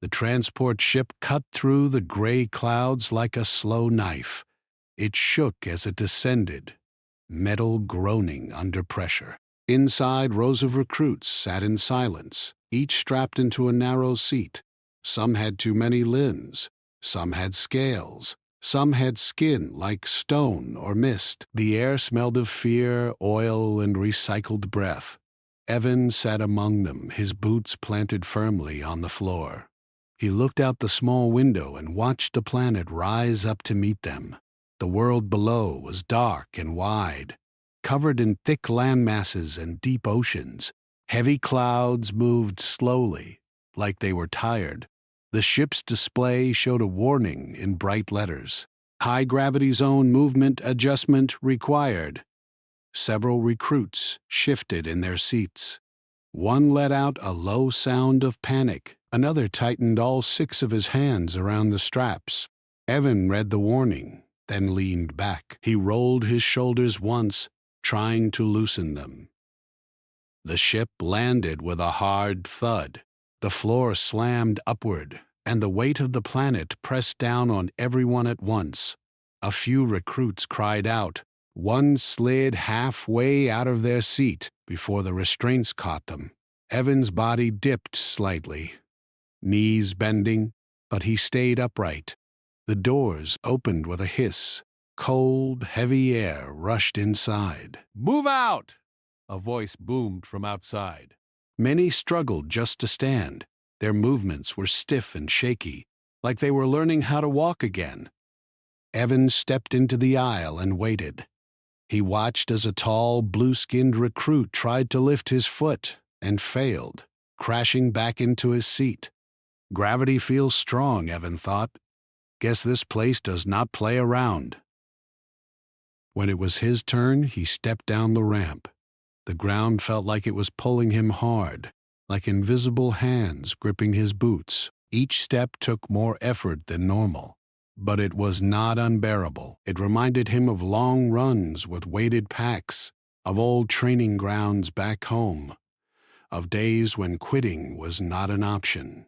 The transport ship cut through the gray clouds like a slow knife. It shook as it descended, metal groaning under pressure. Inside, rows of recruits sat in silence, each strapped into a narrow seat. Some had too many limbs, some had scales, some had skin like stone or mist. The air smelled of fear, oil, and recycled breath. Evan sat among them, his boots planted firmly on the floor. He looked out the small window and watched the planet rise up to meet them. The world below was dark and wide, covered in thick land masses and deep oceans. Heavy clouds moved slowly, like they were tired. The ship's display showed a warning in bright letters. High gravity zone movement adjustment required. Several recruits shifted in their seats. One let out a low sound of panic. Another tightened all 6 of his hands around the straps. Evan read the warning, then leaned back. He rolled his shoulders once, trying to loosen them. The ship landed with a hard thud. The floor slammed upward, and the weight of the planet pressed down on everyone at once. A few recruits cried out. One slid halfway out of their seat before the restraints caught them. Evan's body dipped slightly, knees bending, but he stayed upright. The doors opened with a hiss. Cold, heavy air rushed inside. "Move out!" a voice boomed from outside. Many struggled just to stand. Their movements were stiff and shaky, like they were learning how to walk again. Evan stepped into the aisle and waited. He watched as a tall, blue-skinned recruit tried to lift his foot and failed, crashing back into his seat. Gravity feels strong, Evan thought. Guess this place does not play around. When it was his turn, he stepped down the ramp. The ground felt like it was pulling him hard, like invisible hands gripping his boots. Each step took more effort than normal. But it was not unbearable. It reminded him of long runs with weighted packs, of old training grounds back home, of days when quitting was not an option.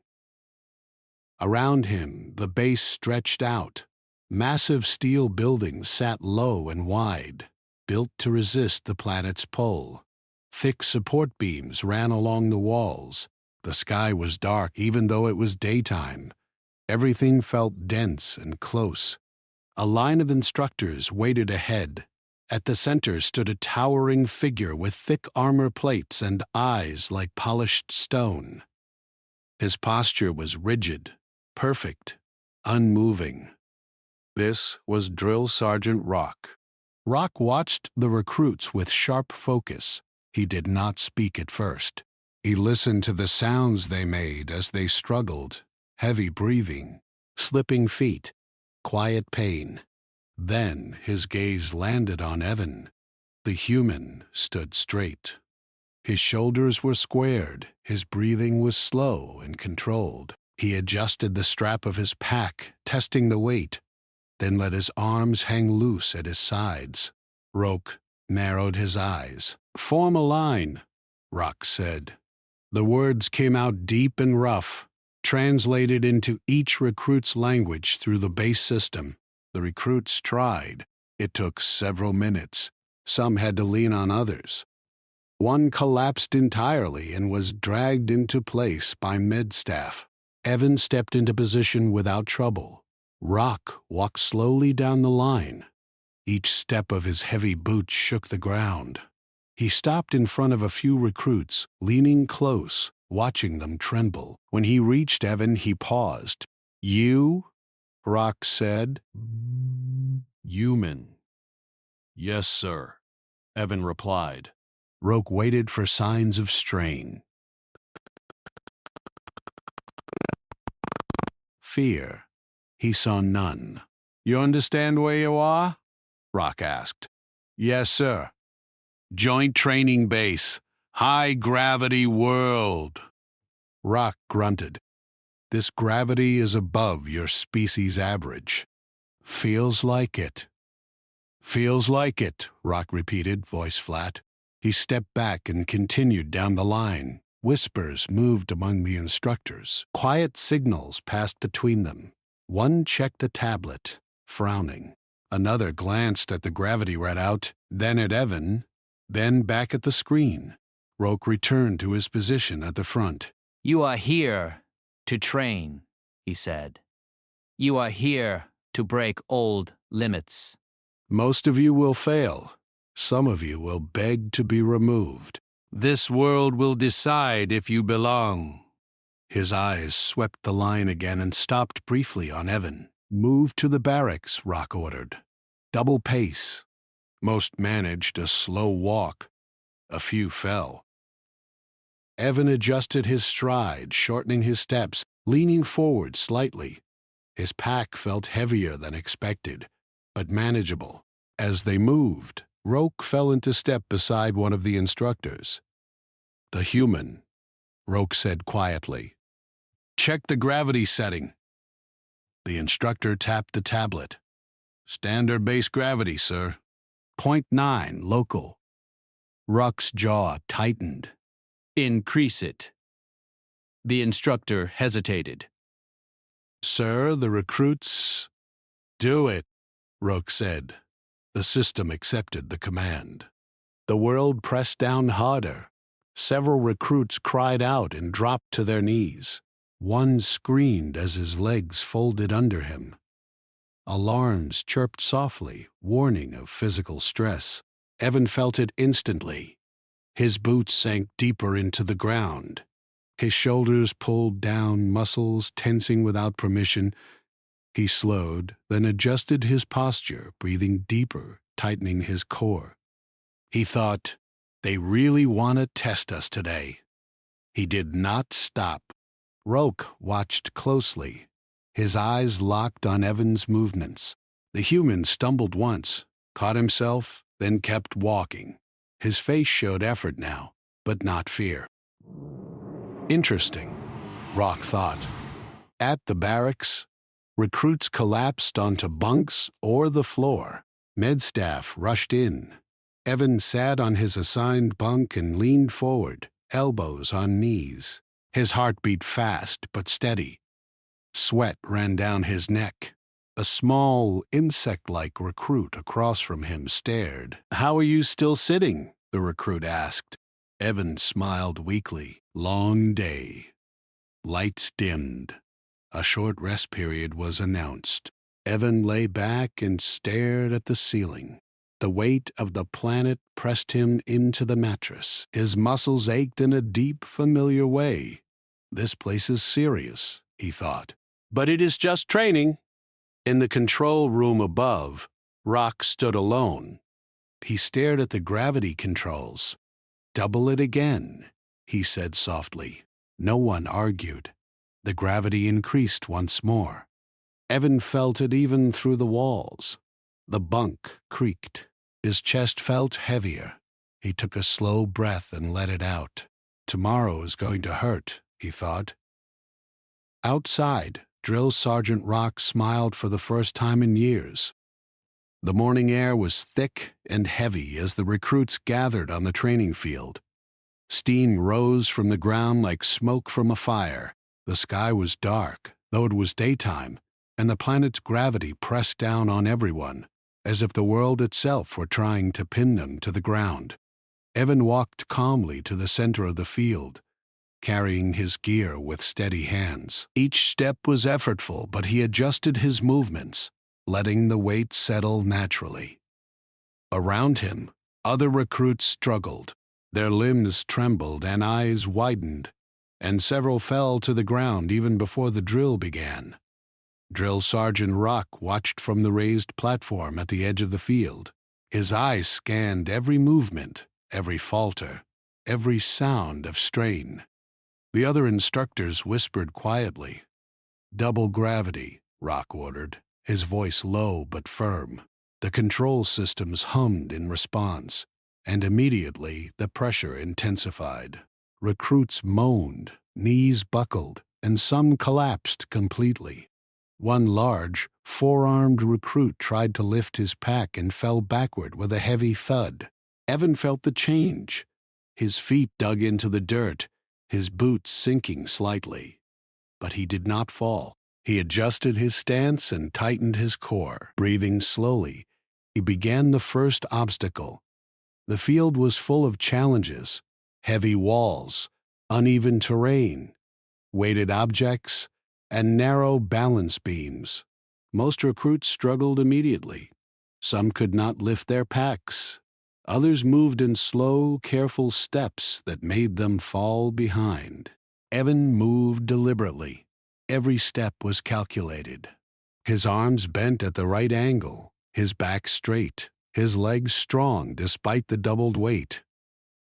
Around him, the base stretched out. Massive steel buildings sat low and wide, built to resist the planet's pull. Thick support beams ran along the walls. The sky was dark even though it was daytime. Everything felt dense and close. A line of instructors waited ahead. At the center stood a towering figure with thick armor plates and eyes like polished stone. His posture was rigid, perfect, unmoving. This was Drill Sergeant Rock. Rock watched the recruits with sharp focus. He did not speak at first. He listened to the sounds they made as they struggled. Heavy breathing, slipping feet, quiet pain. Then his gaze landed on Evan. The human stood straight. His shoulders were squared, his breathing was slow and controlled. He adjusted the strap of his pack, testing the weight, then let his arms hang loose at his sides. Roke narrowed his eyes. "Form a line," Rock said. The words came out deep and rough, translated into each recruit's language through the base system. The recruits tried. It took several minutes. Some had to lean on others. One collapsed entirely and was dragged into place by med staff. Evan stepped into position without trouble. Rock walked slowly down the line. Each step of his heavy boots shook the ground. He stopped in front of a few recruits, leaning close, watching them tremble. When he reached Evan, he paused. "You?" Rock said. "Human." "Yes, sir," Evan replied. Roke waited for signs of strain. Fear. He saw none. "You understand where you are?" Rock asked. "Yes, sir." "Joint training base. High gravity world." Rock grunted. "This gravity is above your species average." "Feels like it." "Feels like it," Rock repeated, voice flat. He stepped back and continued down the line. Whispers moved among the instructors. Quiet signals passed between them. One checked a tablet, frowning. Another glanced at the gravity readout, then at Evan, then back at the screen. Roke returned to his position at the front. "You are here to train," he said. "You are here to break old limits." Most of you will fail. Some of you will beg to be removed. This world will decide if you belong. His eyes swept the line again and stopped briefly on Evan. Move to the barracks, Rock ordered. Double pace. Most managed a slow walk. A few fell. Evan adjusted his stride, shortening his steps, leaning forward slightly. His pack felt heavier than expected, but manageable. As they moved, Roke fell into step beside one of the instructors. "The human," Roke said quietly. "Check the gravity setting." The instructor tapped the tablet. "Standard base gravity, sir." .9 local. Rock's jaw tightened. "Increase it." The instructor hesitated. "Sir, the recruits—" "Do it," Roke said. The system accepted the command. The world pressed down harder. Several recruits cried out and dropped to their knees. One screamed as his legs folded under him. Alarms chirped softly, warning of physical stress. Evan felt it instantly. His boots sank deeper into the ground. His shoulders pulled down, muscles tensing without permission. He slowed, then adjusted his posture, breathing deeper, tightening his core. He thought, "They really want to test us today." He did not stop. Roke watched closely. His eyes locked on Evan's movements. The human stumbled once, caught himself, then kept walking. His face showed effort now, but not fear. Interesting, Rock thought. At the barracks, recruits collapsed onto bunks or the floor. Med staff rushed in. Evan sat on his assigned bunk and leaned forward, elbows on knees. His heart beat fast but steady. Sweat ran down his neck. A small, insect-like recruit across from him stared. "How are you still sitting?" the recruit asked. Evan smiled weakly. "Long day." Lights dimmed. A short rest period was announced. Evan lay back and stared at the ceiling. The weight of the planet pressed him into the mattress. His muscles ached in a deep, familiar way. "This place is serious," he thought. "But it is just training." In the control room above, Rock stood alone. He stared at the gravity controls. "Double it again," he said softly. No one argued. The gravity increased once more. Evan felt it even through the walls. The bunk creaked. His chest felt heavier. He took a slow breath and let it out. Tomorrow is going to hurt, he thought. Outside, Drill Sergeant Rock smiled for the first time in years. The morning air was thick and heavy as the recruits gathered on the training field. Steam rose from the ground like smoke from a fire. The sky was dark, though it was daytime, and the planet's gravity pressed down on everyone, as if the world itself were trying to pin them to the ground. Evan walked calmly to the center of the field, carrying his gear with steady hands. Each step was effortful, but he adjusted his movements, letting the weight settle naturally. Around him, other recruits struggled. Their limbs trembled and eyes widened, and several fell to the ground even before the drill began. Drill Sergeant Rock watched from the raised platform at the edge of the field. His eyes scanned every movement, every falter, every sound of strain. The other instructors whispered quietly. "Double gravity," Rock ordered, his voice low but firm. The control systems hummed in response, and immediately the pressure intensified. Recruits moaned, knees buckled, and some collapsed completely. One large, four-armed recruit tried to lift his pack and fell backward with a heavy thud. Evan felt the change. His feet dug into the dirt. his boots sinking slightly. But he did not fall. He adjusted his stance and tightened his core. Breathing slowly, he began the first obstacle. The field was full of challenges: heavy walls, uneven terrain, weighted objects, and narrow balance beams. Most recruits struggled immediately. Some could not lift their packs. Others moved in slow, careful steps that made them fall behind. Evan moved deliberately. Every step was calculated. His arms bent at the right angle, his back straight, his legs strong despite the doubled weight.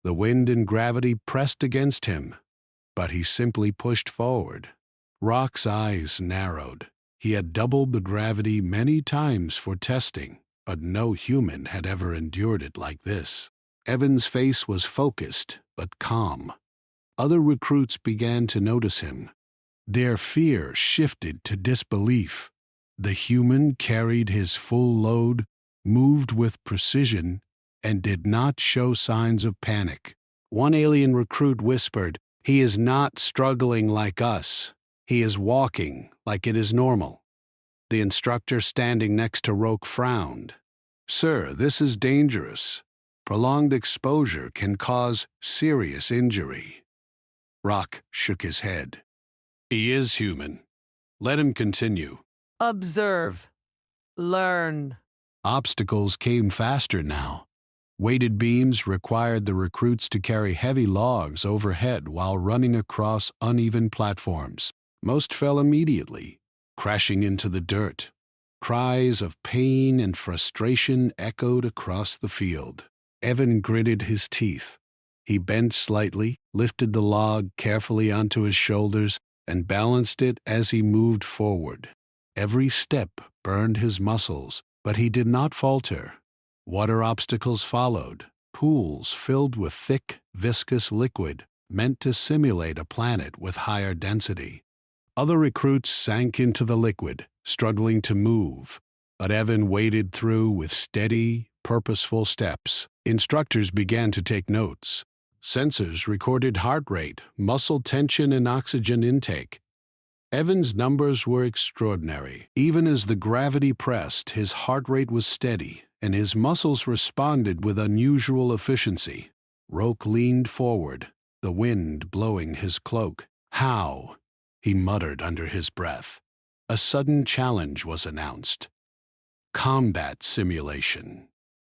The wind and gravity pressed against him, but he simply pushed forward. Rock's eyes narrowed. He had doubled the gravity many times for testing, but no human had ever endured it like this. Evan's face was focused, but calm. Other recruits began to notice him. Their fear shifted to disbelief. The human carried his full load, moved with precision, and did not show signs of panic. One alien recruit whispered, "He is not struggling like us. He is walking like it is normal." The instructor standing next to Roke frowned. "Sir, this is dangerous. Prolonged exposure can cause serious injury." Rock shook his head. "He is human. Let him continue." Observe. Learn. Obstacles came faster now. Weighted beams required the recruits to carry heavy logs overhead while running across uneven platforms. Most fell immediately, crashing into the dirt. Cries of pain and frustration echoed across the field. Evan gritted his teeth. He bent slightly, lifted the log carefully onto his shoulders, and balanced it as he moved forward. Every step burned his muscles, but he did not falter. Water obstacles followed, pools filled with thick, viscous liquid meant to simulate a planet with higher density. Other recruits sank into the liquid, struggling to move, but Evan waded through with steady, purposeful steps. Instructors began to take notes. Sensors recorded heart rate, muscle tension, and oxygen intake. Evan's numbers were extraordinary. Even as the gravity pressed, his heart rate was steady, and his muscles responded with unusual efficiency. Roke leaned forward, the wind blowing his cloak. "How?" he muttered under his breath. A sudden challenge was announced. Combat simulation.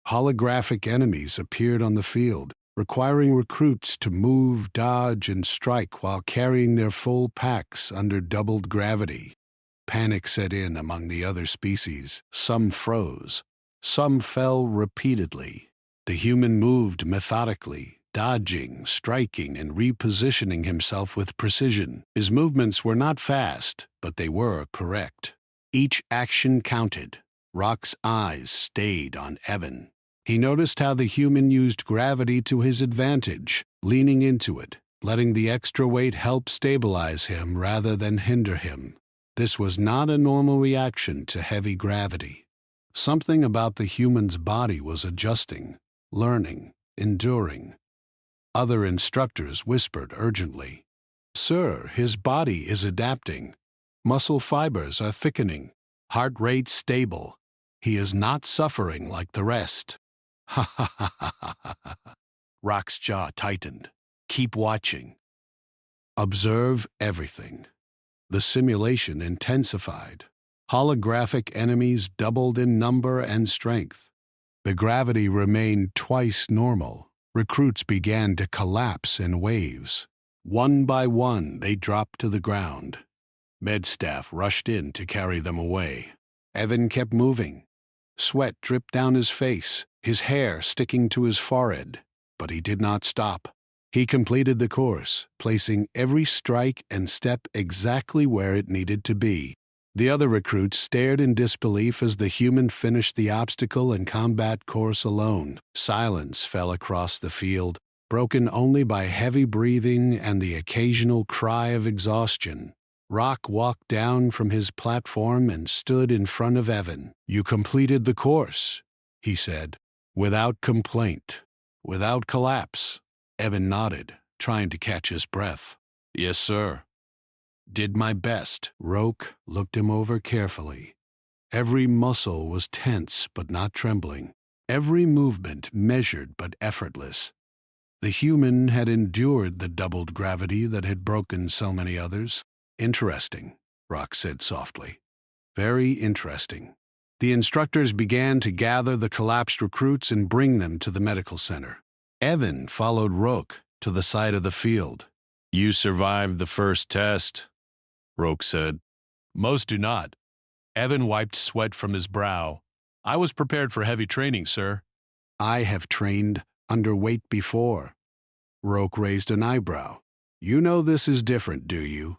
Holographic enemies appeared on the field, requiring recruits to move, dodge, and strike while carrying their full packs under doubled gravity. Panic set in among the other species. Some froze. Some fell repeatedly. The human moved methodically, dodging, striking, and repositioning himself with precision. His movements were not fast, but they were correct. Each action counted. Rock's eyes stayed on Evan. He noticed how the human used gravity to his advantage, leaning into it, letting the extra weight help stabilize him rather than hinder him. This was not a normal reaction to heavy gravity. Something about the human's body was adjusting, learning, enduring. Other instructors whispered urgently, "Sir, his body is adapting. Muscle fibers are thickening. Heart rate stable. He is not suffering like the rest." Ha ha ha ha ha ha. Rock's jaw tightened. "Keep watching. Observe everything." The simulation intensified. Holographic enemies doubled in number and strength. The gravity remained twice normal. Recruits began to collapse in waves. One by one, they dropped to the ground. Med staff rushed in to carry them away. Evan kept moving. Sweat dripped down his face, his hair sticking to his forehead, but he did not stop. He completed the course, placing every strike and step exactly where it needed to be. The other recruits stared in disbelief as the human finished the obstacle and combat course alone. Silence fell across the field, broken only by heavy breathing and the occasional cry of exhaustion. Rock walked down from his platform and stood in front of Evan. "You completed the course," he said, "without complaint, without collapse." Evan nodded. trying to catch his breath. Yes, sir. Did my best. Roke looked him over carefully. Every muscle was tense but not trembling. Every movement measured but effortless. The human had endured the doubled gravity that had broken so many others. Interesting, Rock said softly. Very interesting. The instructors began to gather the collapsed recruits and bring them to the medical center. Evan followed Roke to the side of the field. You survived the first test, Roke said. Most do not. Evan wiped sweat from his brow. I was prepared for heavy training, sir. I have trained under weight before. Roke raised an eyebrow. You know this is different, do you?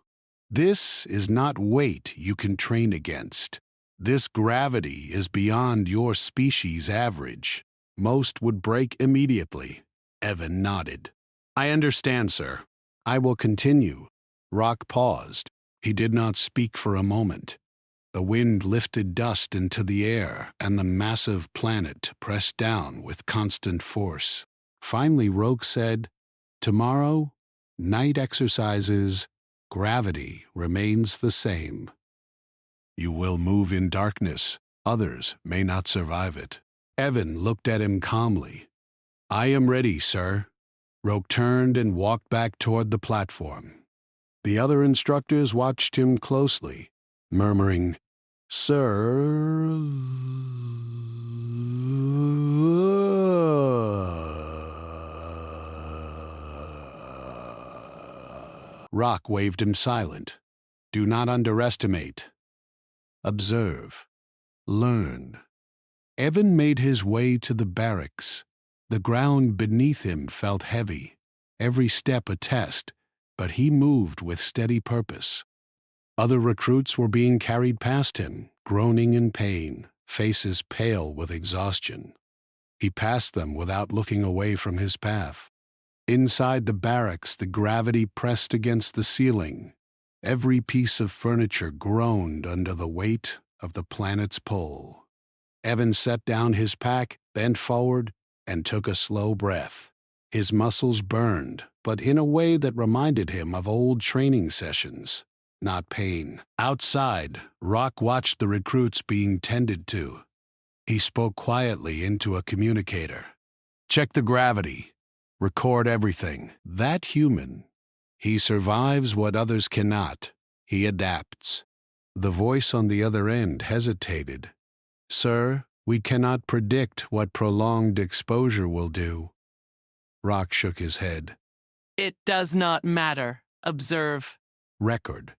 This is not weight you can train against. This gravity is beyond your species' average. Most would break immediately. Evan nodded. I understand, sir. I will continue. Rock paused. He did not speak for a moment. The wind lifted dust into the air, and the massive planet pressed down with constant force. Finally, Roke said, Tomorrow, night exercises, gravity remains the same. You will move in darkness. Others may not survive it. Evan looked at him calmly. I am ready, sir. Roke turned and walked back toward the platform. The other instructors watched him closely, murmuring, Sir. Rock waved him silent. Do not underestimate. Observe. Learn. Evan made his way to the barracks. The ground beneath him felt heavy, every step a test, but he moved with steady purpose. Other recruits were being carried past him, groaning in pain, faces pale with exhaustion. He passed them without looking away from his path. Inside the barracks, the gravity pressed against the ceiling. Every piece of furniture groaned under the weight of the planet's pull. Evan set down his pack, bent forward, and took a slow breath. His muscles burned, but in a way that reminded him of old training sessions, not pain. Outside, Rock watched the recruits being tended to. He spoke quietly into a communicator. Check the gravity. Record everything. That human. He survives what others cannot. He adapts. The voice on the other end hesitated. Sir, we cannot predict what prolonged exposure will do. Rock shook his head. It does not matter. Observe. Record.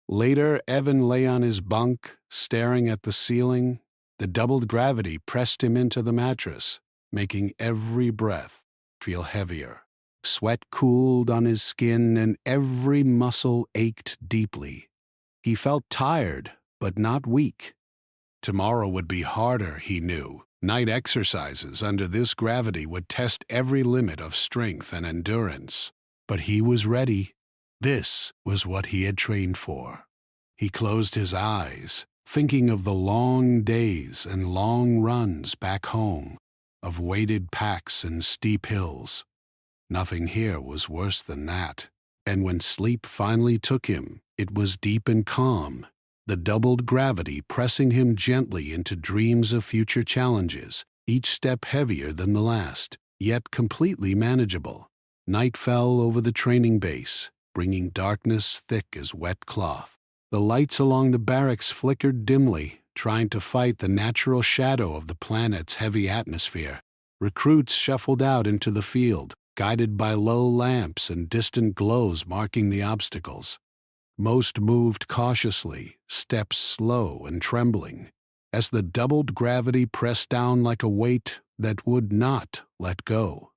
Later, Evan lay on his bunk, staring at the ceiling. The doubled gravity pressed him into the mattress, making every breath feel heavier. Sweat cooled on his skin and every muscle ached deeply. He felt tired, but not weak. Tomorrow would be harder, he knew. Night exercises under this gravity would test every limit of strength and endurance. But he was ready. This was what he had trained for. He closed his eyes, thinking of the long days and long runs back home, of weighted packs and steep hills. Nothing here was worse than that. And when sleep finally took him, it was deep and calm, the doubled gravity pressing him gently into dreams of future challenges, each step heavier than the last, yet completely manageable. Night fell over the training base, bringing darkness thick as wet cloth. The lights along the barracks flickered dimly, trying to fight the natural shadow of the planet's heavy atmosphere. Recruits shuffled out into the field, guided by low lamps and distant glows marking the obstacles. Most moved cautiously, steps slow and trembling, as the doubled gravity pressed down like a weight that would not let go.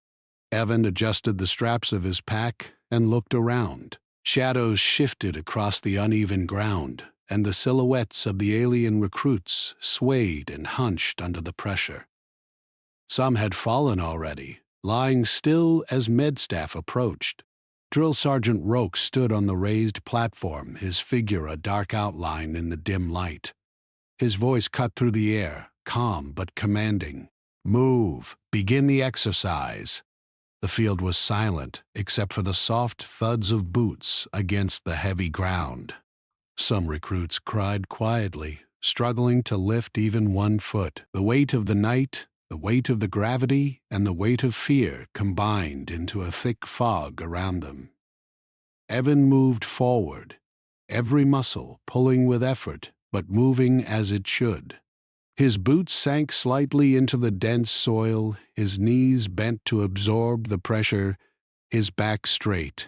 Evan adjusted the straps of his pack and looked around. Shadows shifted across the uneven ground, and the silhouettes of the alien recruits swayed and hunched under the pressure. Some had fallen already, lying still as Medstaff approached. Drill Sergeant Roke stood on the raised platform, his figure a dark outline in the dim light. His voice cut through the air, calm but commanding. Move, begin the exercise. The field was silent except for the soft thuds of boots against the heavy ground. Some recruits cried quietly, struggling to lift even 1 foot. The weight of the night, the weight of the gravity, and the weight of fear combined into a thick fog around them. Evan moved forward, every muscle pulling with effort, but moving as it should. His boots sank slightly into the dense soil, his knees bent to absorb the pressure, his back straight.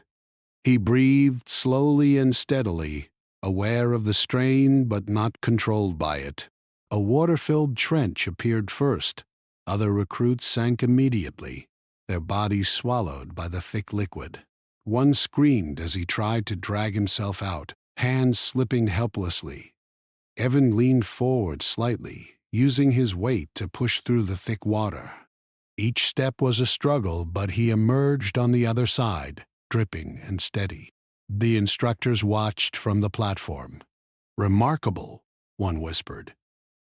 He breathed slowly and steadily, aware of the strain but not controlled by it. A water-filled trench appeared first. Other recruits sank immediately, their bodies swallowed by the thick liquid. One screamed as he tried to drag himself out, hands slipping helplessly. Evan leaned forward slightly, using his weight to push through the thick water. Each step was a struggle, but he emerged on the other side, dripping and steady. The instructors watched from the platform. "Remarkable," one whispered.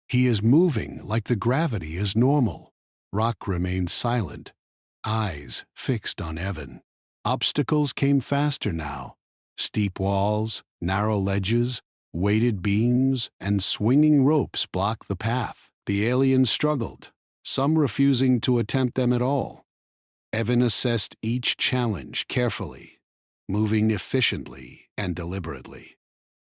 "He is moving like the gravity is normal." Rock remained silent, eyes fixed on Evan. Obstacles came faster now. Steep walls, narrow ledges, weighted beams, and swinging ropes blocked the path. The aliens struggled, some refusing to attempt them at all. Evan assessed each challenge carefully, moving efficiently and deliberately.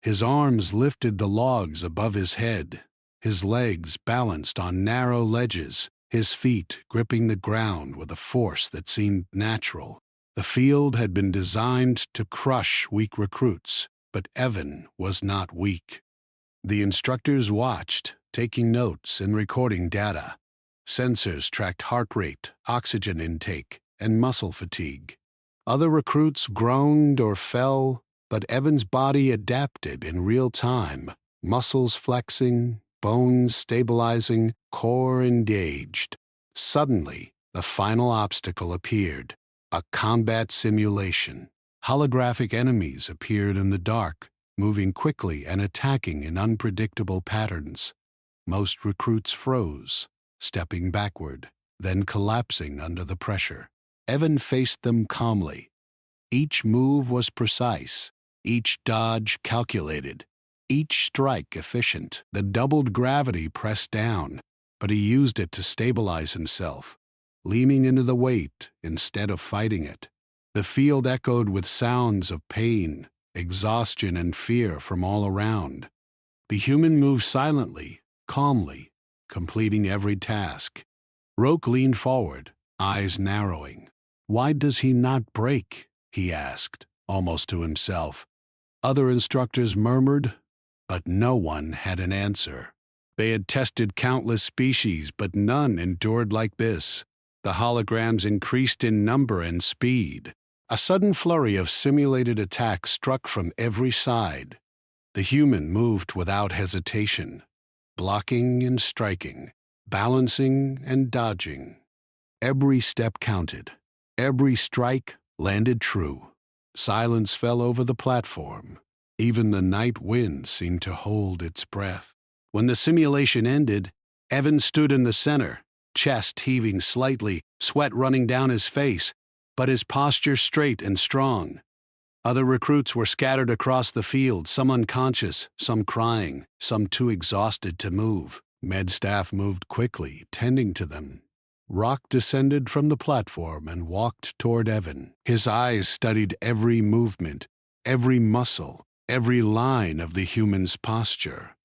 His arms lifted the logs above his head, his legs balanced on narrow ledges, his feet gripping the ground with a force that seemed natural. The field had been designed to crush weak recruits, but Evan was not weak. The instructors watched, taking notes and recording data. Sensors tracked heart rate, oxygen intake, and muscle fatigue. Other recruits groaned or fell, but Evan's body adapted in real time, muscles flexing, bones stabilizing, core engaged. Suddenly, the final obstacle appeared, a combat simulation. Holographic enemies appeared in the dark, moving quickly and attacking in unpredictable patterns. Most recruits froze, stepping backward, then collapsing under the pressure. Evan faced them calmly. Each move was precise, each dodge calculated, each strike efficient. The doubled gravity pressed down, but he used it to stabilize himself, leaning into the weight instead of fighting it. The field echoed with sounds of pain, exhaustion, and fear from all around. The human moved silently, calmly, completing every task. Roke leaned forward, eyes narrowing. "Why does he not break?" he asked, almost to himself. Other instructors murmured, but no one had an answer. They had tested countless species, but none endured like this. The holograms increased in number and speed. A sudden flurry of simulated attacks struck from every side. The human moved without hesitation, blocking and striking, balancing and dodging. Every step counted. Every strike landed true. Silence fell over the platform. Even the night wind seemed to hold its breath. When the simulation ended, Evan stood in the center, chest heaving slightly, sweat running down his face, but his posture straight and strong. Other recruits were scattered across the field, some unconscious, some crying, some too exhausted to move. Med staff moved quickly, tending to them. Rock descended from the platform and walked toward Evan. His eyes studied every movement, every muscle, every line of the human's posture.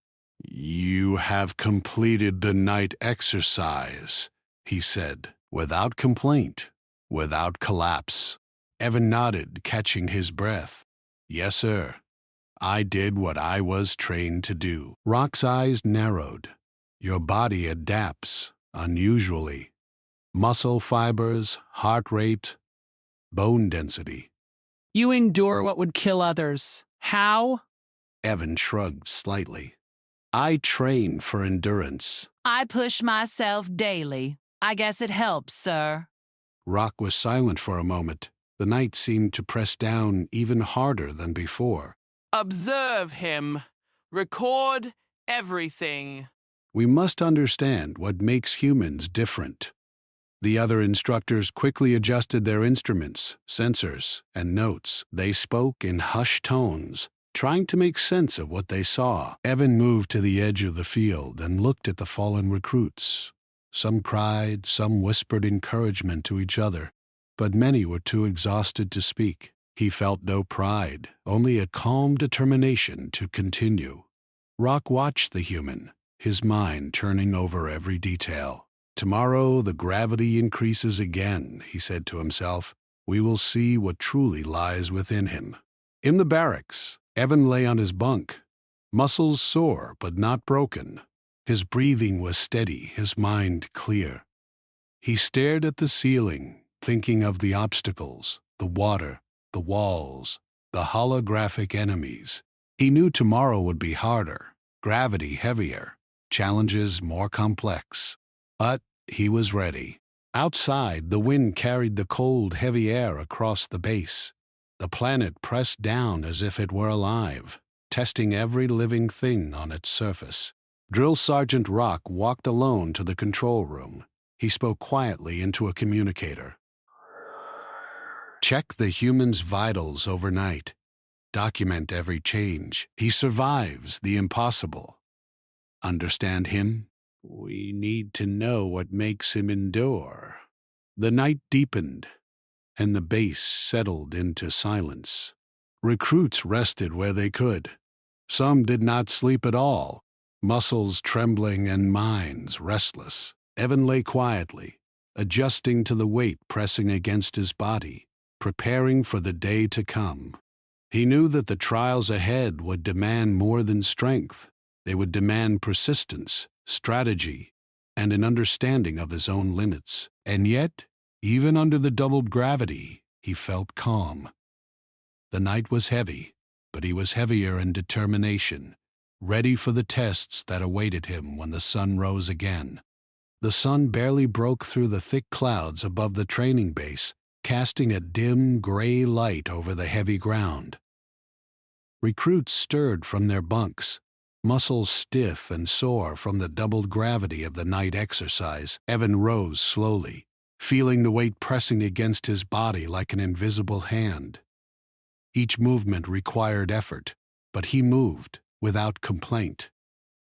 "You have completed the night exercise," he said, without complaint, without collapse. Evan nodded, catching his breath. "Yes, sir. I did what I was trained to do." Rock's eyes narrowed. "Your body adapts, unusually. Muscle fibers, heart rate, bone density." You endure what would kill others. How? Evan shrugged slightly. "I train for endurance." I push myself daily. I guess it helps, sir. Rock was silent for a moment. The night seemed to press down even harder than before. Observe him. Record everything. "We must understand what makes humans different." The other instructors quickly adjusted their instruments, sensors, and notes. They spoke in hushed tones, trying to make sense of what they saw. Evan moved to the edge of the field and looked at the fallen recruits. Some cried, some whispered encouragement to each other, but many were too exhausted to speak. He felt no pride, only a calm determination to continue. Rock watched the human, his mind turning over every detail. Tomorrow the gravity increases again, he said to himself. We will see what truly lies within him. In the barracks, Evan lay on his bunk, muscles sore but not broken. His breathing was steady, his mind clear. He stared at the ceiling, thinking of the obstacles, the water, the walls, the holographic enemies. He knew tomorrow would be harder, gravity heavier, challenges more complex. But he was ready. Outside, the wind carried the cold, heavy air across the base. The planet pressed down as if it were alive, testing every living thing on its surface. Drill Sergeant Rock walked alone to the control room. He spoke quietly into a communicator. Check the human's vitals overnight. Document every change. He survives the impossible. Understand him? We need to know what makes him endure. The night deepened, and the base settled into silence. Recruits rested where they could. Some did not sleep at all, muscles trembling and minds restless. Evan lay quietly, adjusting to the weight pressing against his body, preparing for the day to come. He knew that the trials ahead would demand more than strength. They would demand persistence, strategy, and an understanding of his own limits. And yet, even under the doubled gravity, he felt calm. The night was heavy, but he was heavier in determination, ready for the tests that awaited him when the sun rose again. The sun barely broke through the thick clouds above the training base, casting a dim gray light over the heavy ground. Recruits stirred from their bunks, muscles stiff and sore from the doubled gravity of the night exercise. Evan rose slowly, feeling the weight pressing against his body like an invisible hand. Each movement required effort, but he moved without complaint.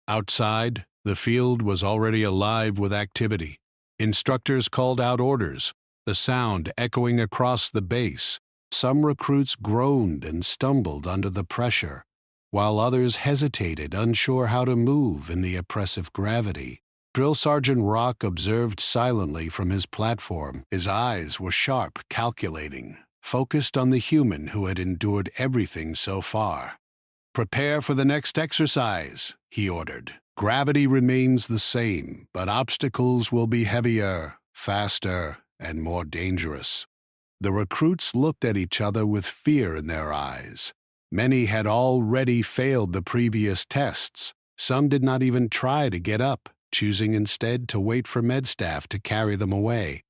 Outside, the field was already alive with activity. Instructors called out orders, the sound echoing across the base. Some recruits groaned and stumbled under the pressure, while others hesitated, unsure how to move in the oppressive gravity. Drill Sergeant Rock observed silently from his platform. His eyes were sharp, calculating, focused on the human who had endured everything so far. Prepare for the next exercise, he ordered. Gravity remains the same, but obstacles will be heavier, faster, and more dangerous. The recruits looked at each other with fear in their eyes. Many had already failed the previous tests. Some did not even try to get up, choosing instead to wait for med staff to carry them away.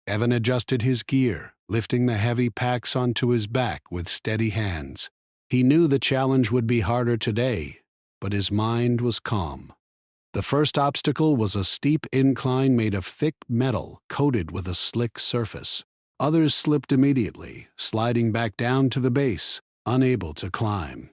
Evan adjusted his gear, lifting the heavy packs onto his back with steady hands. He knew the challenge would be harder today, but his mind was calm. The first obstacle was a steep incline made of thick metal coated with a slick surface. Others slipped immediately, sliding back down to the base, unable to climb.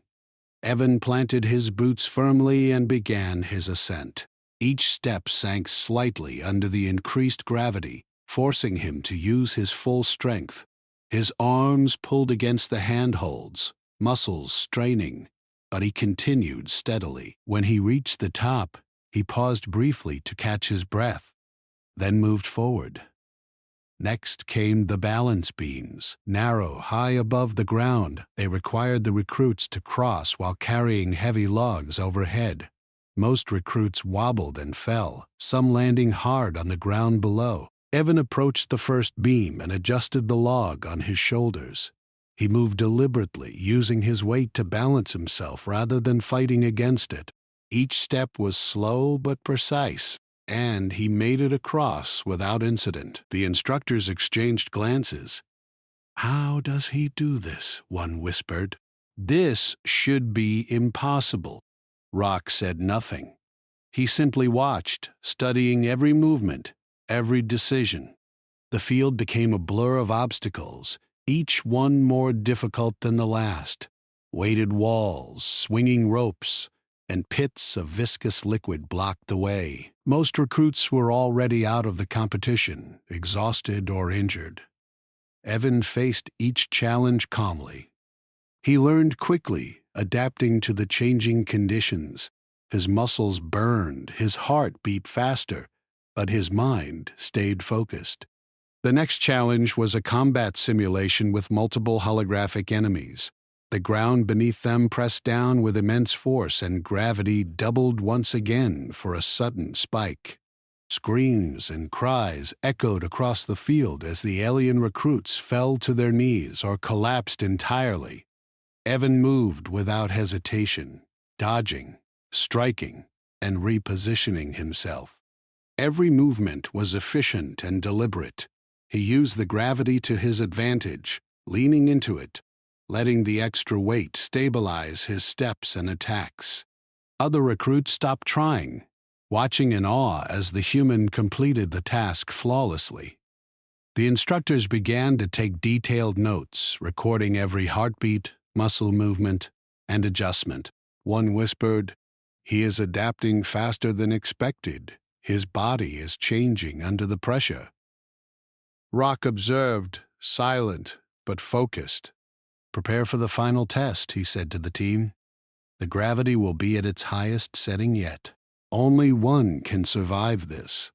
Evan planted his boots firmly and began his ascent. Each step sank slightly under the increased gravity, forcing him to use his full strength. His arms pulled against the handholds, muscles straining, but he continued steadily. When he reached the top, he paused briefly to catch his breath, then moved forward. Next came the balance beams. Narrow, high above the ground, they required the recruits to cross while carrying heavy logs overhead. Most recruits wobbled and fell, some landing hard on the ground below. Evan approached the first beam and adjusted the log on his shoulders. He moved deliberately, using his weight to balance himself rather than fighting against it. Each step was slow but precise, and he made it across without incident. The instructors exchanged glances. "How does he do this?" one whispered. "This should be impossible." Rock said nothing. He simply watched, studying every movement, every decision. The field became a blur of obstacles, each one more difficult than the last. Weighted walls, swinging ropes, and pits of viscous liquid blocked the way. Most recruits were already out of the competition, exhausted or injured. Evan faced each challenge calmly. He learned quickly, adapting to the changing conditions. His muscles burned, his heart beat faster, but his mind stayed focused. The next challenge was a combat simulation with multiple holographic enemies. The ground beneath them pressed down with immense force, and gravity doubled once again for a sudden spike. Screams and cries echoed across the field as the alien recruits fell to their knees or collapsed entirely. Evan moved without hesitation, dodging, striking, and repositioning himself. Every movement was efficient and deliberate. He used the gravity to his advantage, leaning into it, letting the extra weight stabilize his steps and attacks. Other recruits stopped trying, watching in awe as the human completed the task flawlessly. The instructors began to take detailed notes, recording every heartbeat, muscle movement, and adjustment. One whispered, "He is adapting faster than expected. His body is changing under the pressure." Rock observed, silent but focused. "Prepare for the final test," he said to the team. "The gravity will be at its highest setting yet. Only one can survive this."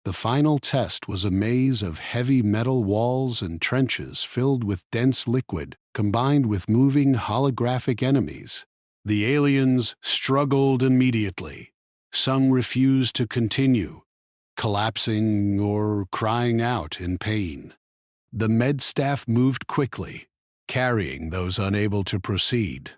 The final test was a maze of heavy metal walls and trenches filled with dense liquid, combined with moving holographic enemies. The aliens struggled immediately. Some refused to continue, collapsing or crying out in pain. The med staff moved quickly, carrying those unable to proceed.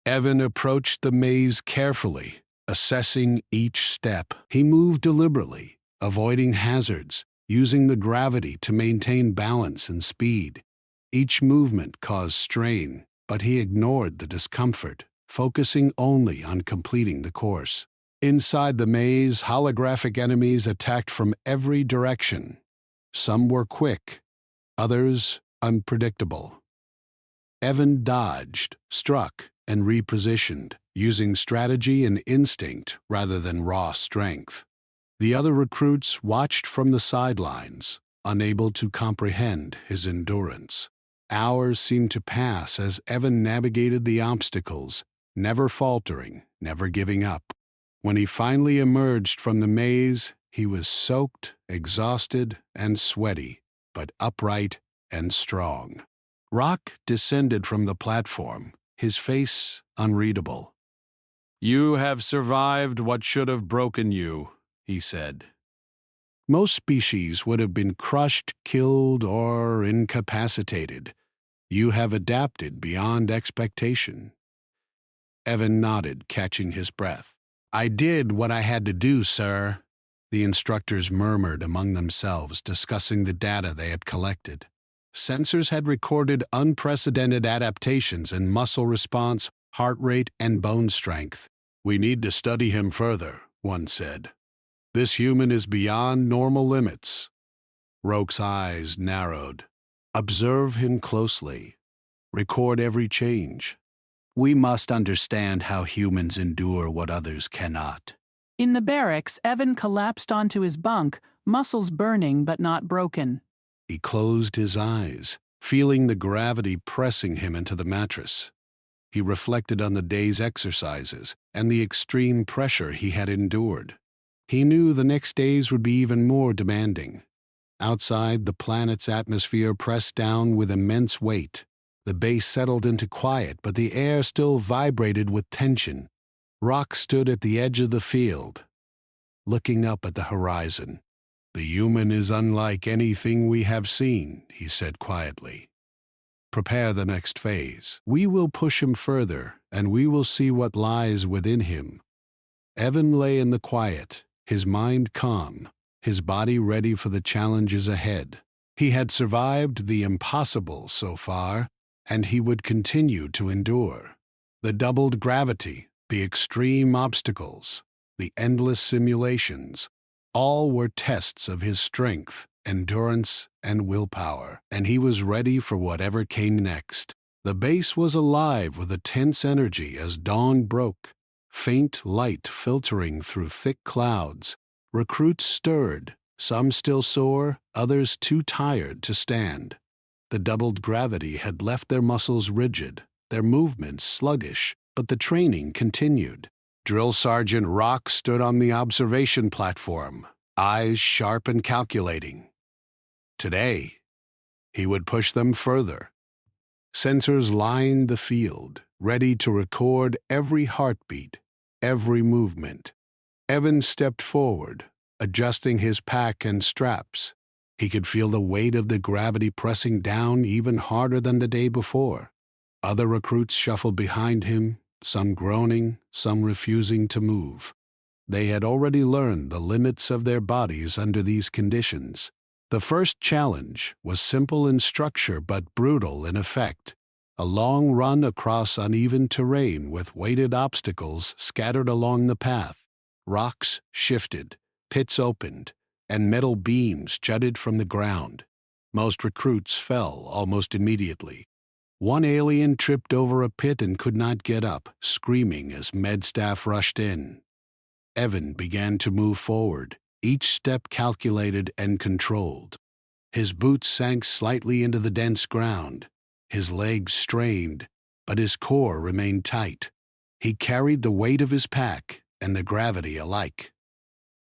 Evan approached the maze carefully, assessing each step. He moved deliberately, avoiding hazards, using the gravity to maintain balance and speed. Each movement caused strain, but he ignored the discomfort, focusing only on completing the course. Inside the maze, holographic enemies attacked from every direction. Some were quick, others unpredictable. Evan dodged, struck, and repositioned, using strategy and instinct rather than raw strength. The other recruits watched from the sidelines, unable to comprehend his endurance. Hours seemed to pass as Evan navigated the obstacles, never faltering, never giving up. When he finally emerged from the maze, he was soaked, exhausted, and sweaty, but upright and strong. Rock descended from the platform, his face unreadable. "You have survived what should have broken you," he said. "Most species would have been crushed, killed, or incapacitated. You have adapted beyond expectation." Evan nodded, catching his breath. "I did what I had to do, sir," the instructors murmured among themselves, discussing the data they had collected. Sensors had recorded unprecedented adaptations in muscle response, heart rate, and bone strength. "We need to study him further," one said. "This human is beyond normal limits." Roke's eyes narrowed. "Observe him closely. Record every change. We must understand how humans endure what others cannot." In the barracks, Evan collapsed onto his bunk, muscles burning but not broken. He closed his eyes, feeling the gravity pressing him into the mattress. He reflected on the day's exercises and the extreme pressure he had endured. He knew the next days would be even more demanding. Outside, the planet's atmosphere pressed down with immense weight. The base settled into quiet, but the air still vibrated with tension. Rock stood at the edge of the field, looking up at the horizon. "The human is unlike anything we have seen," he said quietly. "Prepare the next phase. We will push him further, and we will see what lies within him." Evan lay in the quiet, his mind calm, his body ready for the challenges ahead. He had survived the impossible so far, and he would continue to endure. The doubled gravity, the extreme obstacles, the endless simulations, all were tests of his strength endurance, and willpower, and he was ready for whatever came next. The base was alive with a tense energy as dawn broke, faint light filtering through thick clouds. Recruits stirred, some still sore, others too tired to stand. The doubled gravity had left their muscles rigid, their movements sluggish, but the training continued. Drill Sergeant Rock stood on the observation platform, eyes sharp and calculating. Today, he would push them further. Sensors lined the field, ready to record every heartbeat, every movement. Evan stepped forward, adjusting his pack and straps. He could feel the weight of the gravity pressing down even harder than the day before. Other recruits shuffled behind him, some groaning, some refusing to move. They had already learned the limits of their bodies under these conditions. The first challenge was simple in structure but brutal in effect. A long run across uneven terrain with weighted obstacles scattered along the path. Rocks shifted, pits opened, and metal beams jutted from the ground. Most recruits fell almost immediately. One alien tripped over a pit and could not get up, screaming as med staff rushed in. Evan began to move forward, each step calculated and controlled. His boots sank slightly into the dense ground. His legs strained, but his core remained tight. He carried the weight of his pack and the gravity alike.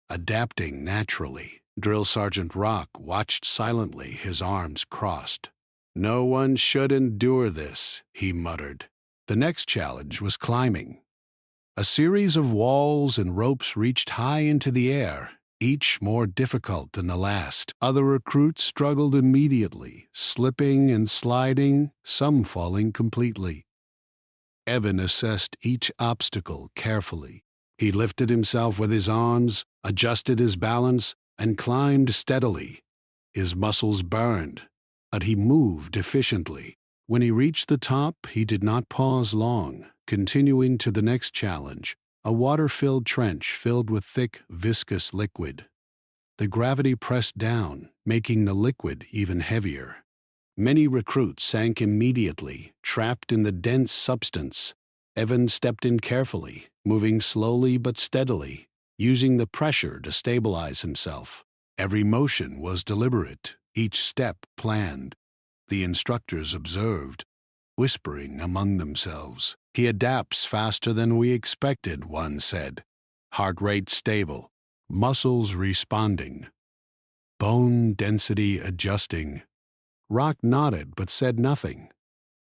Adapting naturally, Drill Sergeant Rock watched silently, his arms crossed. "No one should endure this," he muttered. The next challenge was climbing. A series of walls and ropes reached high into the air, each more difficult than the last. Other recruits struggled immediately, slipping and sliding, some falling completely. Evan assessed each obstacle carefully. He lifted himself with his arms, adjusted his balance, and climbed steadily. His muscles burned, but he moved efficiently. When he reached the top, he did not pause long, continuing to the next challenge, a water-filled trench filled with thick, viscous liquid. The gravity pressed down, making the liquid even heavier. Many recruits sank immediately, trapped in the dense substance. Evan stepped in carefully, moving slowly but steadily, using the pressure to stabilize himself. Every motion was deliberate, each step planned. The instructors observed, whispering among themselves. "He adapts faster than we expected," one said. "Heart rate stable, muscles responding, bone density adjusting." Rock nodded but said nothing.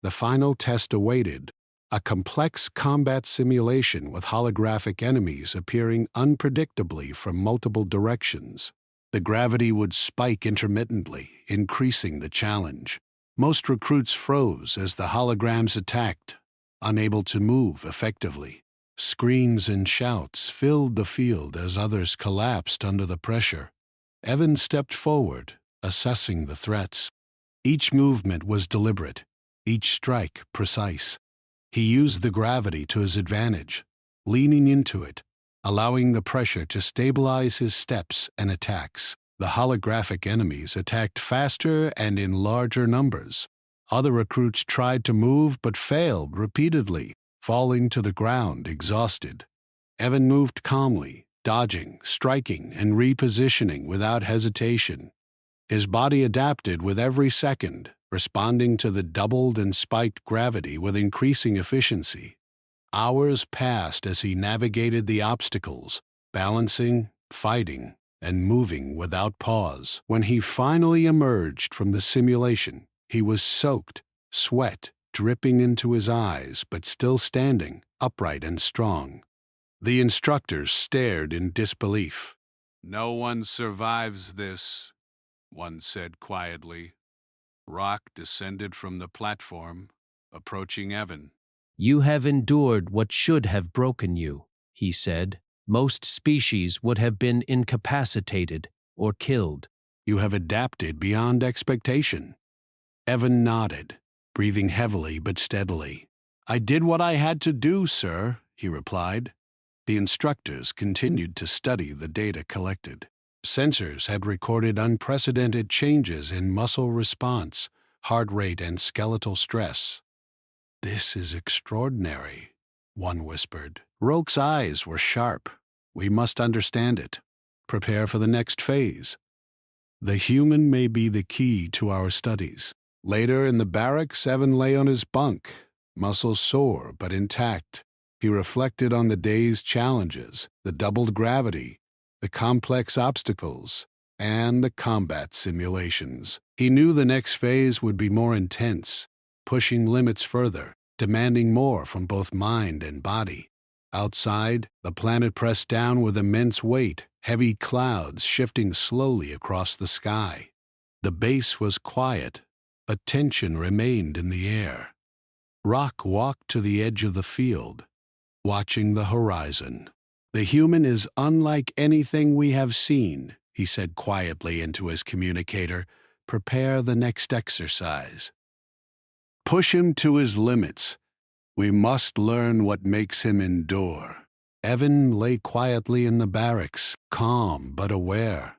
The final test awaited, a complex combat simulation with holographic enemies appearing unpredictably from multiple directions. The gravity would spike intermittently, increasing the challenge. Most recruits froze as the holograms attacked, unable to move effectively. Screams and shouts filled the field as others collapsed under the pressure. Evan stepped forward, assessing the threats. Each movement was deliberate, each strike precise. He used the gravity to his advantage, leaning into it, allowing the pressure to stabilize his steps and attacks. The holographic enemies attacked faster and in larger numbers. Other recruits tried to move but failed repeatedly, falling to the ground exhausted. Evan moved calmly, dodging, striking, and repositioning without hesitation. His body adapted with every second, responding to the doubled and spiked gravity with increasing efficiency. Hours passed as he navigated the obstacles, balancing, fighting, and moving without pause. When he finally emerged from the simulation, he was soaked, sweat dripping into his eyes, but still standing, upright and strong. The instructors stared in disbelief. "No one survives this," one said quietly. Rock descended from the platform, approaching Evan. "You have endured what should have broken you," he said. "Most species would have been incapacitated or killed." "You have adapted beyond expectation." Evan nodded, breathing heavily but steadily. "I did what I had to do, sir," he replied. The instructors continued to study the data collected. Sensors had recorded unprecedented changes in muscle response, heart rate, and skeletal stress. "This is extraordinary," one whispered. Roke's eyes were sharp. "We must understand it. Prepare for the next phase. The human may be the key to our studies." Later in the barracks, Evan lay on his bunk, muscles sore but intact. He reflected on the day's challenges, the doubled gravity, the complex obstacles, and the combat simulations. He knew the next phase would be more intense, pushing limits further, demanding more from both mind and body. Outside, the planet pressed down with immense weight, heavy clouds shifting slowly across the sky. The base was quiet, but tension remained in the air. Rock walked to the edge of the field, watching the horizon. "The human is unlike anything we have seen," he said quietly into his communicator. "Prepare the next exercise. Push him to his limits. We must learn what makes him endure." Evan lay quietly in the barracks, calm but aware.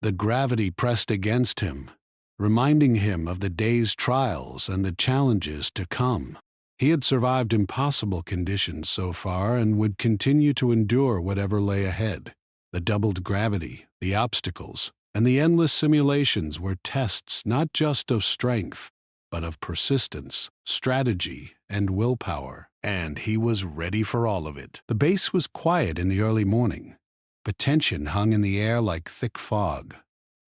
The gravity pressed against him, reminding him of the day's trials and the challenges to come. He had survived impossible conditions so far and would continue to endure whatever lay ahead. The doubled gravity, the obstacles, and the endless simulations were tests not just of strength, but of persistence, strategy, and willpower. And he was ready for all of it. The base was quiet in the early morning, but tension hung in the air like thick fog.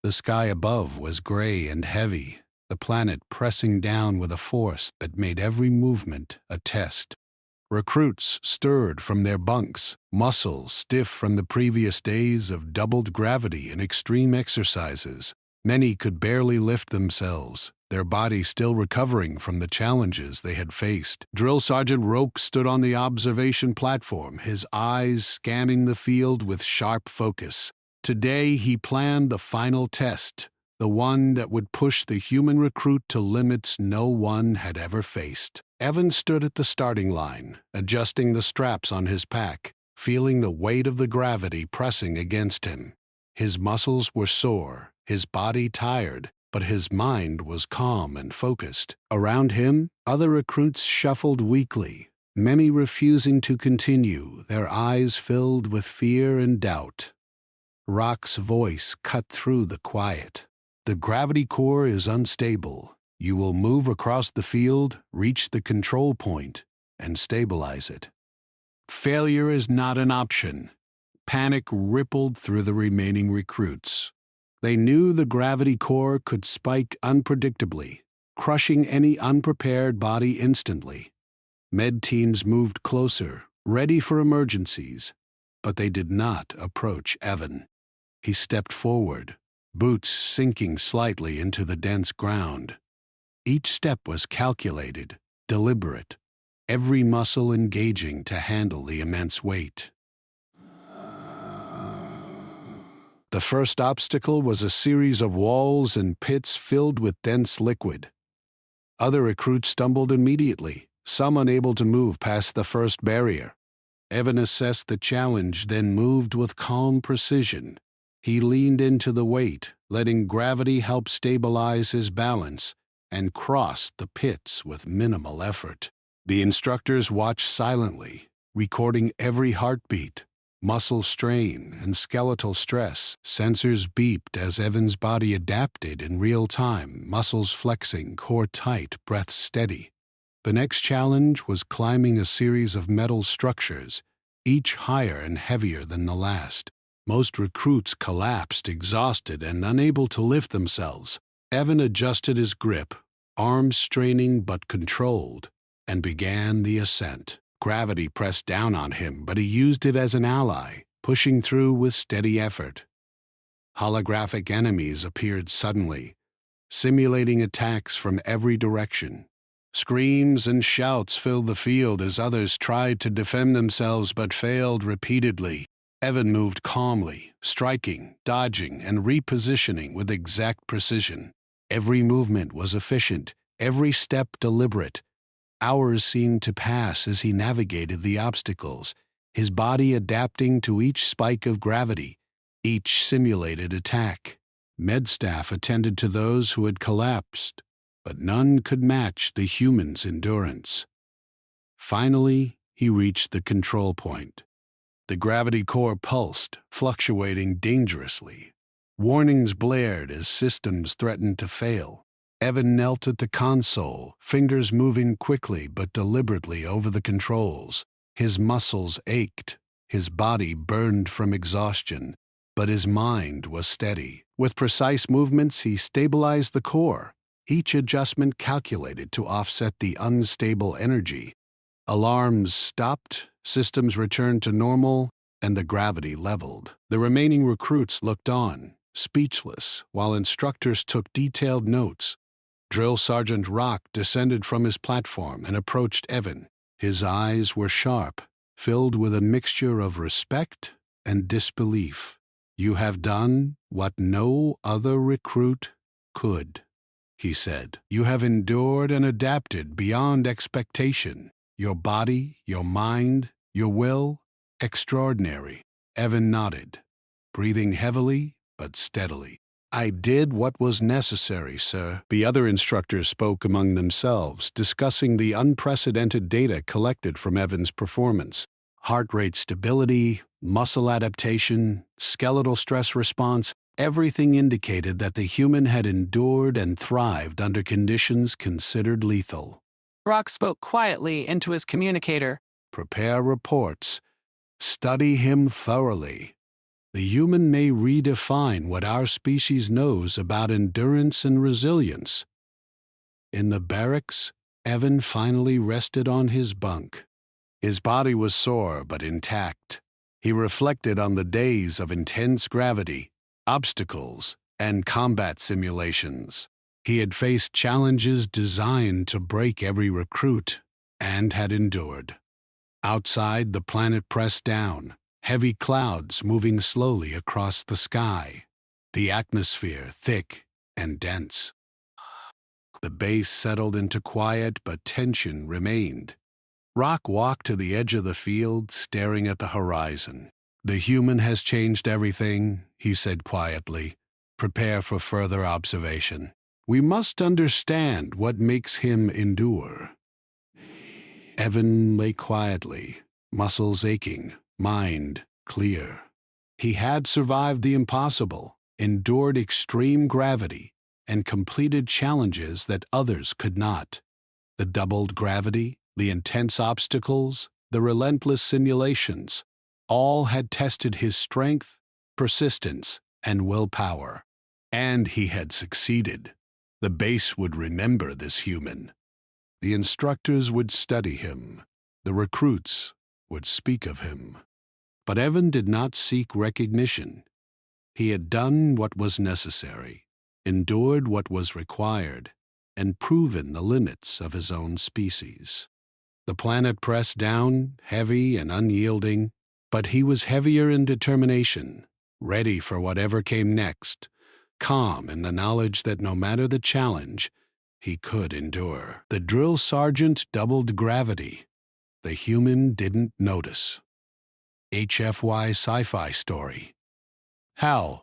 The sky above was gray and heavy, the planet pressing down with a force that made every movement a test. Recruits stirred from their bunks, muscles stiff from the previous days of doubled gravity and extreme exercises. Many could barely lift themselves, their bodies still recovering from the challenges they had faced. Drill Sergeant Roke stood on the observation platform, his eyes scanning the field with sharp focus. Today he planned the final test, the one that would push the human recruit to limits no one had ever faced. Evan stood at the starting line, adjusting the straps on his pack, feeling the weight of the gravity pressing against him. His muscles were sore, his body tired, but his mind was calm and focused. Around him, other recruits shuffled weakly, many refusing to continue, their eyes filled with fear and doubt. Rock's voice cut through the quiet. "The gravity core is unstable. You will move across the field, reach the control point, and stabilize it. Failure is not an option." Panic rippled through the remaining recruits. They knew the gravity core could spike unpredictably, crushing any unprepared body instantly. Med teams moved closer, ready for emergencies, but they did not approach Evan. He stepped forward, boots sinking slightly into the dense ground. Each step was calculated, deliberate, every muscle engaging to handle the immense weight. The first obstacle was a series of walls and pits filled with dense liquid. Other recruits stumbled immediately, some unable to move past the first barrier. Evan assessed the challenge, then moved with calm precision. He leaned into the weight, letting gravity help stabilize his balance, and crossed the pits with minimal effort. The instructors watched silently, recording every heartbeat, muscle strain, and skeletal stress. Sensors beeped as Evan's body adapted in real time, muscles flexing, core tight, breath steady. The next challenge was climbing a series of metal structures, each higher and heavier than the last. Most recruits collapsed, exhausted and unable to lift themselves. Evan adjusted his grip, arms straining but controlled, and began the ascent. Gravity pressed down on him, but he used it as an ally, pushing through with steady effort. Holographic enemies appeared suddenly, simulating attacks from every direction. Screams and shouts filled the field as others tried to defend themselves but failed repeatedly. Evan moved calmly, striking, dodging, and repositioning with exact precision. Every movement was efficient, every step deliberate. Hours seemed to pass as he navigated the obstacles, his body adapting to each spike of gravity, Each simulated attack. Med staff attended to those who had collapsed, but none could match the human's endurance. Finally, he reached the control point. The gravity core pulsed, fluctuating dangerously. Warnings blared as systems threatened to fail. Evan knelt at the console, fingers moving quickly but deliberately over the controls. His muscles ached, his body burned from exhaustion, but his mind was steady. With precise movements, he stabilized the core, each adjustment calculated to offset the unstable energy. Alarms stopped, systems returned to normal, and the gravity leveled. The remaining recruits looked on, speechless, while instructors took detailed notes. Drill Sergeant Rock descended from his platform and approached Evan. His eyes were sharp, filled with a mixture of respect and disbelief. "You have done what no other recruit could," he said. "You have endured and adapted beyond expectation. Your body, your mind, your will, extraordinary." Evan nodded, breathing heavily but steadily. "I did what was necessary, sir." The other instructors spoke among themselves, discussing the unprecedented data collected from Evan's performance. Heart rate stability, muscle adaptation, skeletal stress response, everything indicated that the human had endured and thrived under conditions considered lethal. Rock spoke quietly into his communicator. "Prepare reports. Study him thoroughly. The human may redefine what our species knows about endurance and resilience." In the barracks, Evan finally rested on his bunk. His body was sore but intact. He reflected on the days of intense gravity, obstacles, and combat simulations. He had faced challenges designed to break every recruit, and had endured. Outside, the planet pressed down, heavy clouds moving slowly across the sky, the atmosphere thick and dense. The base settled into quiet, but tension remained. Rock walked to the edge of the field, staring at the horizon. "The human has changed everything," he said quietly. "Prepare for further observation. We must understand what makes him endure." Evan lay quietly, muscles aching, mind clear. He had survived the impossible, endured extreme gravity, and completed challenges that others could not. The doubled gravity, the intense obstacles, the relentless simulations, all had tested his strength, persistence, and willpower. And he had succeeded. The base would remember this human. The instructors would study him. The recruits would speak of him. But Evan did not seek recognition. He had done what was necessary, endured what was required, and proven the limits of his own species. The planet pressed down, heavy and unyielding, but he was heavier in determination, ready for whatever came next, calm in the knowledge that no matter the challenge, he could endure. The drill sergeant doubled gravity. The human didn't notice. HFY Sci-Fi Story. Hal,